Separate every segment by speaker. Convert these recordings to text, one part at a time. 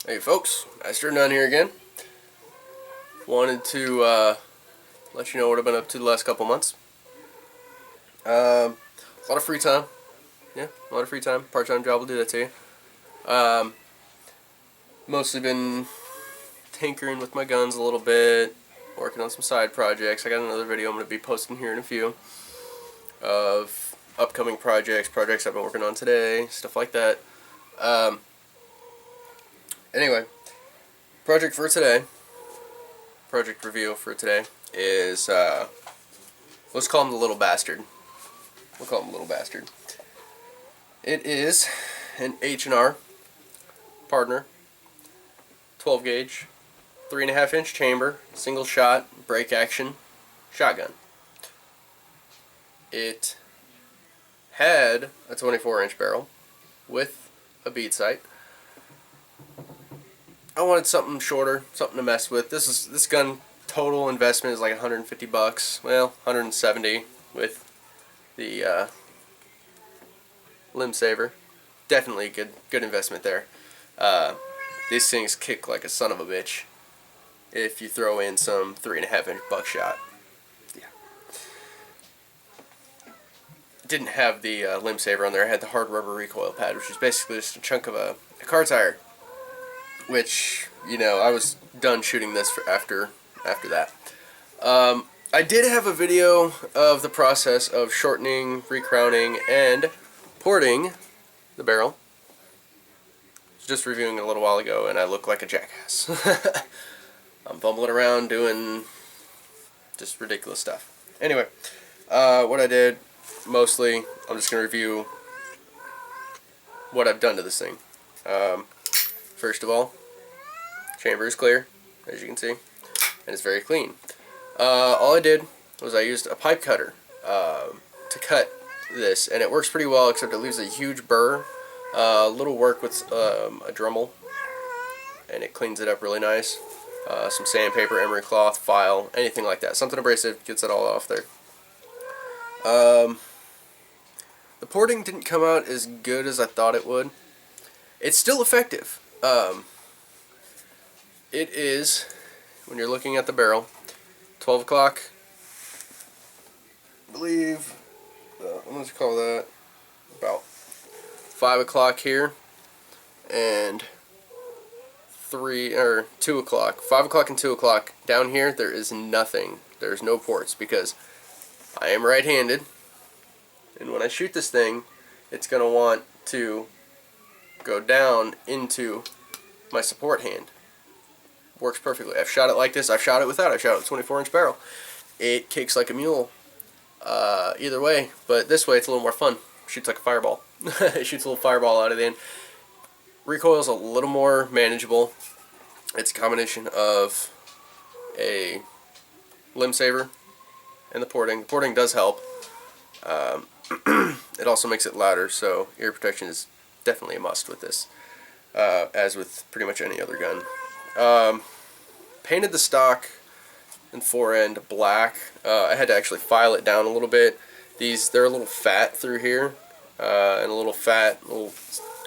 Speaker 1: Hey folks, Astrodon here again. Wanted to let you know what I've been up to the last couple months. A lot of free time. Yeah, a lot of free time. Part-time job will do that to you. Mostly been tinkering with my guns a little bit, working on some side projects. I got another video I'm going to be posting here in a few of upcoming projects I've been working on today, stuff like that. Anyway, project review for today is, let's call him the Little Bastard. We'll call him the Little Bastard. It is an H&R Partner 12 gauge 3.5 inch chamber, single shot, break action shotgun. It had a 24 inch barrel with a bead sight. I wanted something shorter, something to mess with. This gun total investment is like 150 bucks. Well, 170 with the limb saver. Definitely good investment there. These things kick like a son of a bitch if you throw in some 3.5 inch buckshot. Yeah. Didn't have the limb saver on there. I had the hard rubber recoil pad, which is basically just a chunk of a car tire. Which, you know, I was done shooting this after that. I did have a video of the process of shortening, recrowning, and porting the barrel. Just reviewing it a little while ago, and I look like a jackass. I'm fumbling around doing just ridiculous stuff. Anyway, what I did, mostly, I'm just going to review what I've done to this thing. First of all, chamber is clear, as you can see, and it's very clean. All I did was I used a pipe cutter to cut this, and it works pretty well, except it leaves a huge burr. Little work with a Dremel, and it cleans it up really nice. Some sandpaper, emery cloth, file, anything like that. Something abrasive gets it all off there. The porting didn't come out as good as I thought it would. It's still effective. It is, when you're looking at the barrel, 12 o'clock, I believe, let's call that about 5 o'clock here, and 2 o'clock. 5 o'clock and 2 o'clock. Down here, there is nothing. There's no ports, because I am right-handed, and when I shoot this thing, it's going to want to go down into my support hand. Works perfectly. I've shot it like this. I've shot it without. I've shot it with a 24 inch barrel. It kicks like a mule. Either way, but this way it's a little more fun. Shoots like a fireball. It shoots a little fireball out of the end. Recoil's a little more manageable. It's a combination of a limb saver and the porting. The porting does help. It also makes it louder, so ear protection is definitely a must with this, as with pretty much any other gun. Painted the stock and forend black. I had to actually file it down a little bit. They're a little fat through here, and a little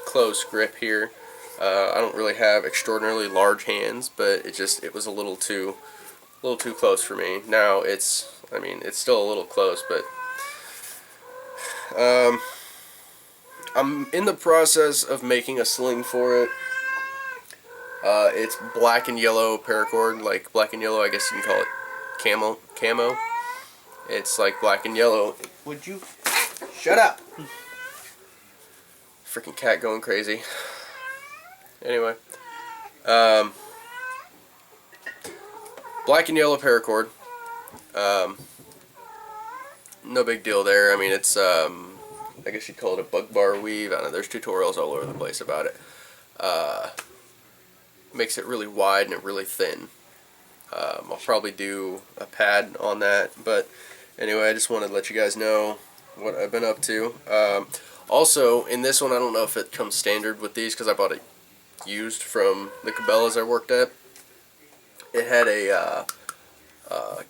Speaker 1: close grip here. I don't really have extraordinarily large hands, but it was a little too close for me. Now it's still a little close, but I'm in the process of making a sling for it. It's black and yellow paracord, like black and yellow, I guess you can call it camo. It's like black and yellow. Would you shut up? Freaking cat going crazy. Anyway, black and yellow paracord. No big deal there. I mean, it's I guess you'd call it a bug bar weave. I don't know. There's tutorials all over the place about it. Makes it really wide and really thin. I'll probably do a pad on that, but anyway, I just wanted to let you guys know what I've been up to. Also, in this one, I don't know if it comes standard with these because I bought it used from the Cabela's I worked at. It had a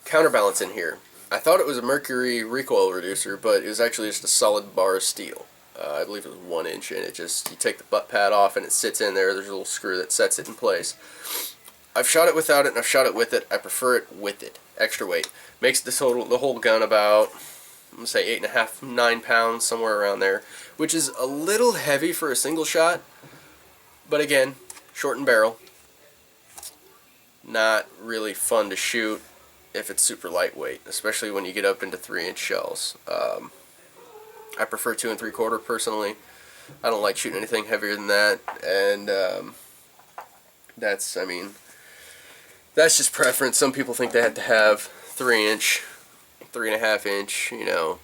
Speaker 1: counterbalance in here. I thought it was a mercury recoil reducer, but it was actually just a solid bar of steel. I believe it was 1 inch, and it just, you take the butt pad off and it sits in there. There's a little screw that sets it in place. I've shot it without it and I've shot it with it. I prefer it with it. Extra weight. Makes the whole gun about, I'm going to say 8.5, 9 pounds, somewhere around there, which is a little heavy for a single shot, but again, shortened barrel. Not really fun to shoot if it's super lightweight, especially when you get up into 3-inch shells. I prefer 2 3/4 personally. I don't like shooting anything heavier than that, and that's, I mean, that's just preference. Some people think they have to have 3-inch, 3.5-inch, you know,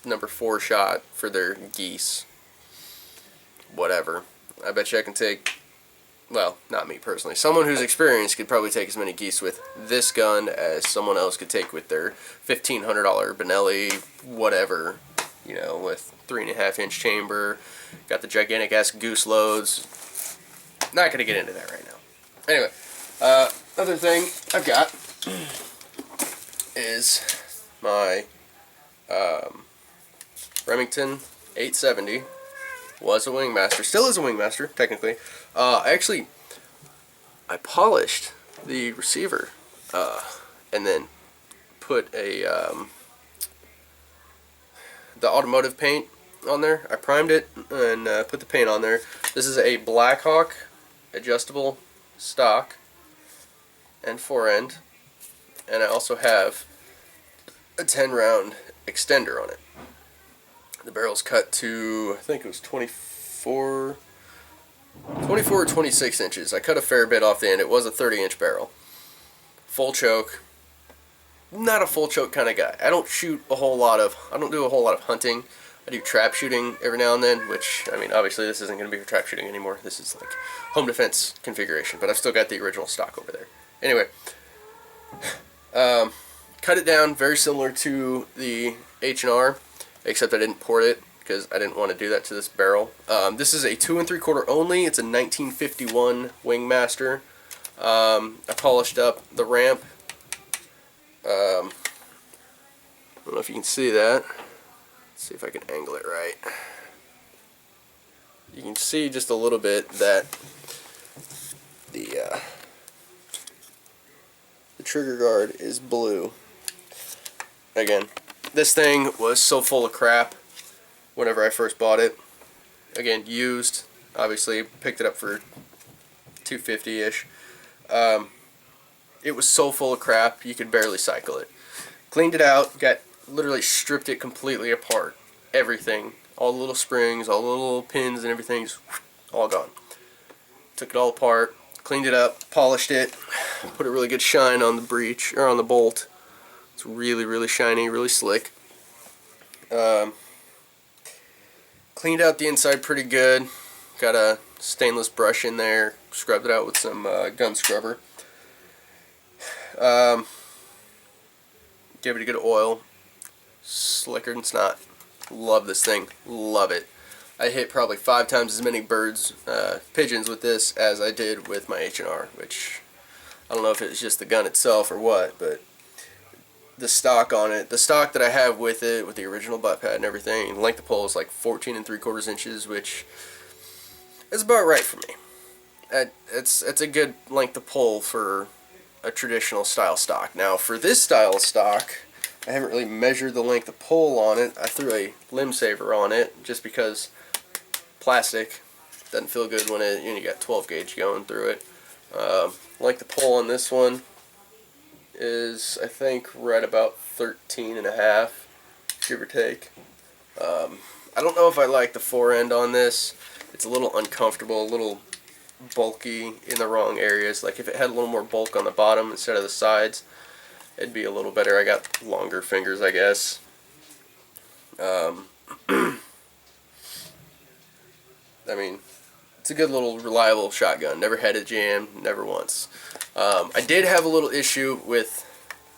Speaker 1: number 4 shot for their geese. Whatever. I bet you I can take, well, not me personally. Someone who's experienced could probably take as many geese with this gun as someone else could take with their $1,500 Benelli, whatever, you know, with 3.5-inch chamber. Got the gigantic ass goose loads. Not going to get into that right now. Anyway, other thing I've got is my Remington 870. Was a Wingmaster, still is a Wingmaster, technically. I polished the receiver, and then put a, the automotive paint on there. I primed it and put the paint on there. This is a Blackhawk adjustable stock and forend, and I also have a 10-round extender on it. The barrel's cut to, I think it was 24 or 26 inches. I cut a fair bit off the end. It was a 30-inch barrel. Full choke. Not a full choke kind of guy. I don't do a whole lot of hunting. I do trap shooting every now and then, which, I mean, obviously this isn't going to be for trap shooting anymore. This is like home defense configuration, but I've still got the original stock over there. Anyway, cut it down very similar to the H&R, except I didn't port it because I didn't want to do that to this barrel. This is a 2 3/4 only. It's a 1951 Wingmaster. I polished up the ramp. I don't know if you can see that. Let's see if I can angle it right. You can see just a little bit that the trigger guard is blue. Again, this thing was so full of crap whenever I first bought it. Again, used. Obviously, picked it up for $250-ish. It was so full of crap, you could barely cycle it. Cleaned it out, literally stripped it completely apart. Everything. All the little springs, all the little pins and everything's all gone. Took it all apart, cleaned it up, polished it, put a really good shine on the breech, or on the bolt. It's really, really shiny, really slick. Cleaned out the inside pretty good. Got a stainless brush in there, scrubbed it out with some gun scrubber. Give it a good oil. Slicker than snot. Love this thing. Love it. I hit probably 5 times as many pigeons with this as I did with my H&R, which I don't know if it was just the gun itself or what, but the stock on it, the stock that I have with it, with the original butt pad and everything, the length of pole is like 14 3/4 inches, which is about right for me. It's a good length of pole for a traditional style stock. Now for this style of stock, I haven't really measured the length of pole on it. I threw a limb saver on it just because plastic doesn't feel good when you got 12 gauge going through it. Length of pole on this one is, I think, right about 13.5, give or take. I don't know if I like the forend on this. It's a little uncomfortable, a little bulky in the wrong areas. Like if it had a little more bulk on the bottom instead of the sides, it'd be a little better. I got longer fingers, I guess. I mean, it's a good little reliable shotgun. Never had a jam, never once. I did have a little issue with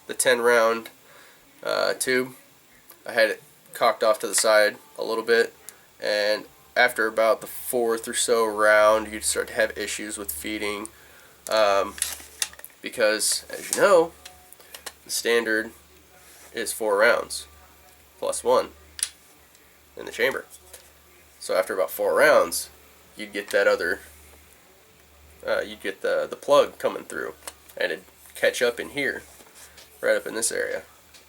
Speaker 1: the 10-round tube. I had it cocked off to the side a little bit, and after about the 4th or so round, you'd start to have issues with feeding, because, as you know, the standard is 4 rounds plus 1 in the chamber. So after about 4 rounds, you'd get that other, you'd get the plug coming through, and it'd catch up in here, right up in this area,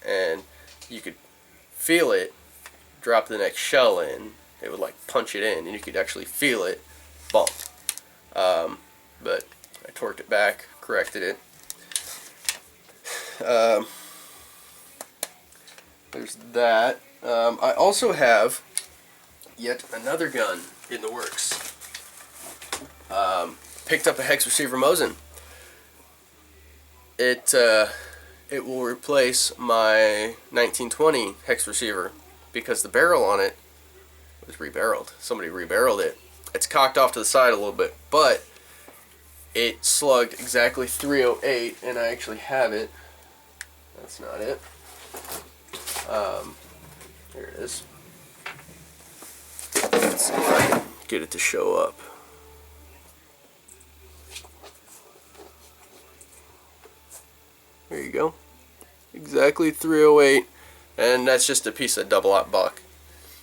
Speaker 1: and you could feel it drop the next shell in. It would like punch it in, and you could actually feel it bump. But I torqued it back, corrected it. There's that. I also have yet another gun in the works. Picked up a hex receiver Mosin. It will replace my 1920 hex receiver because the barrel on it was rebarreled. Somebody rebarreled it. It's cocked off to the side a little bit, but it slugged exactly 308, and I actually have it. That's not it. Here it is. Let's see if I can get it to show up. There you go. Exactly 308, and that's just a piece of double-aught buck,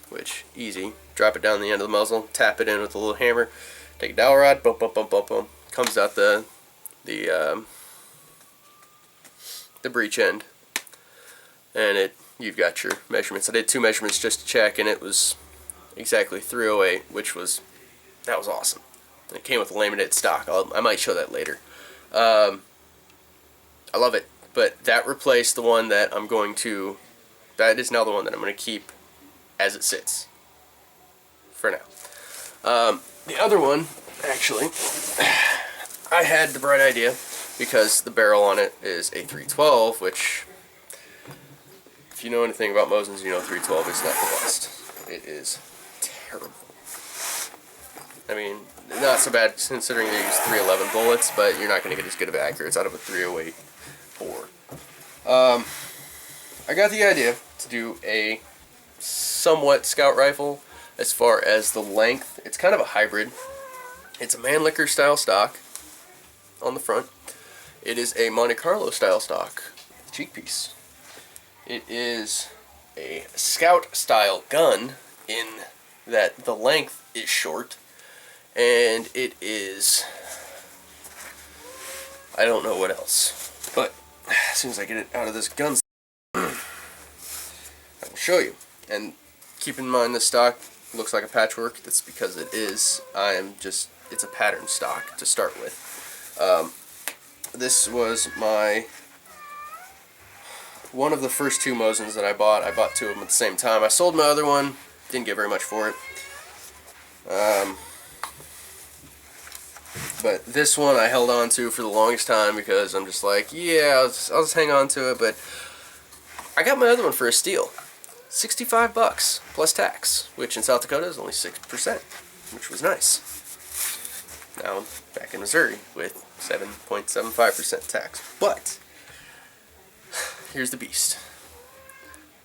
Speaker 1: which, easy. Drop it down the end of the muzzle, tap it in with a little hammer, take a dowel rod, boom, boom, boom, boom, boom. Comes out the breech end, and you've got your measurements. I did 2 measurements just to check, and it was exactly 308, that was awesome. And it came with a laminate stock. I might show that later. I love it, but that replaced the one that that is now the one that I'm going to keep as it sits for now. The other one, actually, I had the bright idea because the barrel on it is a 312, which, if you know anything about Mosins, you know 312 is not the best. It is terrible. I mean, not so bad considering they use 311 bullets, but you're not going to get as good of accuracy out of a 308 bore. I got the idea to do a somewhat scout rifle as far as the length. It's kind of a hybrid. It's a Mannlicher style stock on the front. It is a Monte Carlo style stock cheek piece. It is a scout style gun in that the length is short, and it is, I don't know what else, but as soon as I get it out of this gun, I will show you. And keep in mind, the stock looks like a patchwork. That's because it is. It's a pattern stock to start with. This was one of the first 2 Mosins that I bought. I bought 2 of them at the same time. I sold my other one, didn't get very much for it. But this one I held on to for the longest time because I'm just like, yeah, I'll just hang on to it. But I got my other one for a steal. $65 plus tax, which in South Dakota is only 6%, which was nice. Now I'm back in Missouri with 7.75% tax. But here's the beast.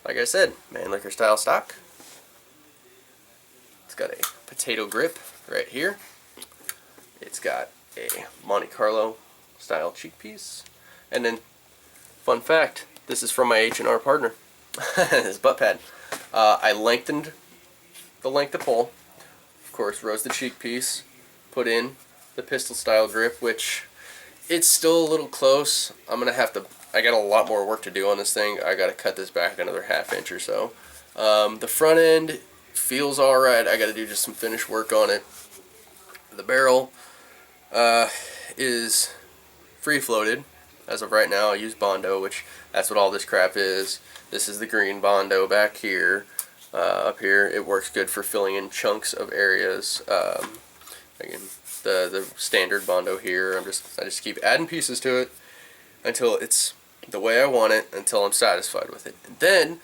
Speaker 1: Like I said, Mannlicher style stock. It's got a potato grip right here. It's got a Monte Carlo style cheek piece. And then, fun fact, this is from my H&R partner. His butt pad. I lengthened the length of pole. Of course, rose the cheek piece. Put in the pistol style grip, which it's still a little close. I got a lot more work to do on this thing. I got to cut this back another ½ inch or so. The front end feels alright. I got to do just some finish work on it. The barrel is free floated as of right now. I use Bondo, which that's what all this crap is. This is the green Bondo back here. Up here, it works good for filling in chunks of areas. Again, the standard Bondo here. I just keep adding pieces to it until it's the way I want it, until I'm satisfied with it. And then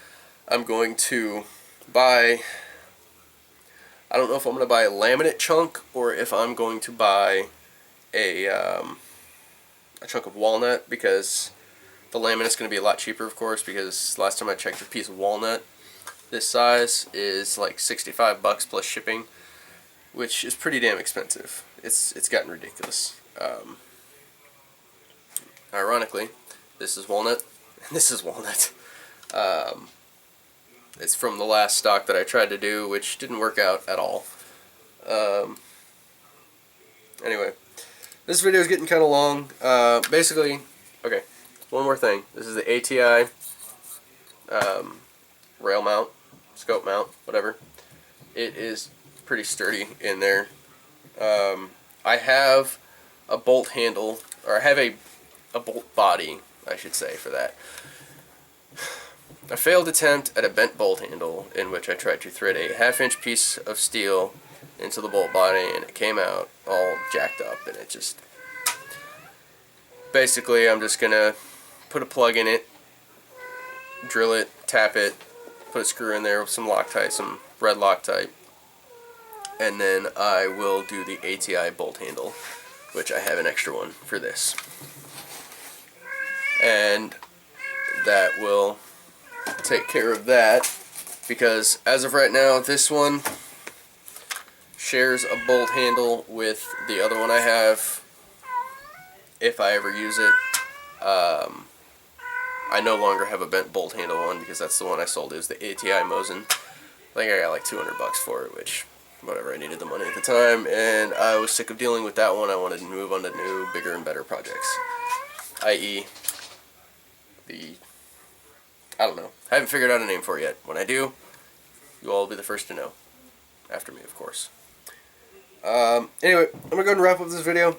Speaker 1: I'm going to buy, I don't know if I'm going to buy a laminate chunk or if I'm going to buy a chunk of walnut, because the laminate's going to be a lot cheaper, of course, because last time I checked, a piece of walnut this size is like $65 plus shipping, which is pretty damn expensive. It's gotten ridiculous. Ironically, this is walnut, and this is walnut. It's from the last stock that I tried to do, which didn't work out at all. Anyway, this video is getting kind of long. Basically, okay, one more thing. This is the ATI rail mount, scope mount, whatever. It is pretty sturdy in there. I have a bolt handle, or I have a bolt body, I should say, for that. A failed attempt at a bent bolt handle in which I tried to thread a half-inch piece of steel into the bolt body, and it came out all jacked up, and it just... Basically, I'm just gonna put a plug in it, drill it, tap it, put a screw in there with some Loctite, some red Loctite, and then I will do the ATI bolt handle, which I have an extra one for this. And that will take care of that, because as of right now, this one shares a bolt handle with the other one I have. If I ever use it, I no longer have a bent bolt handle one, because that's the one I sold. It was the ATI Mosin. I think I got like $200 for it, which, whatever, I needed the money at the time, and I was sick of dealing with that one. I wanted to move on to new, bigger, and better projects, i.e. I don't know. I haven't figured out a name for it yet. When I do, you all will be the first to know. After me, of course. Anyway, I'm going to go ahead and wrap up this video.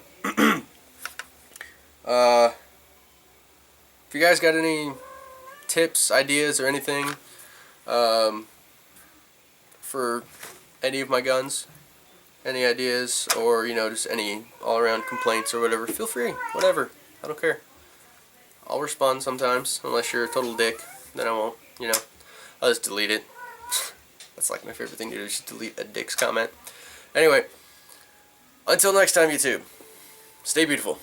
Speaker 1: If you guys got any tips, ideas, or anything for any of my guns, any ideas, or, you know, just any all-around complaints or whatever, feel free. Whatever. I don't care. I'll respond sometimes, unless you're a total dick. Then I won't, you know. I'll just delete it. That's like my favorite thing to do, just delete a dick's comment. Anyway, until next time, YouTube, stay beautiful.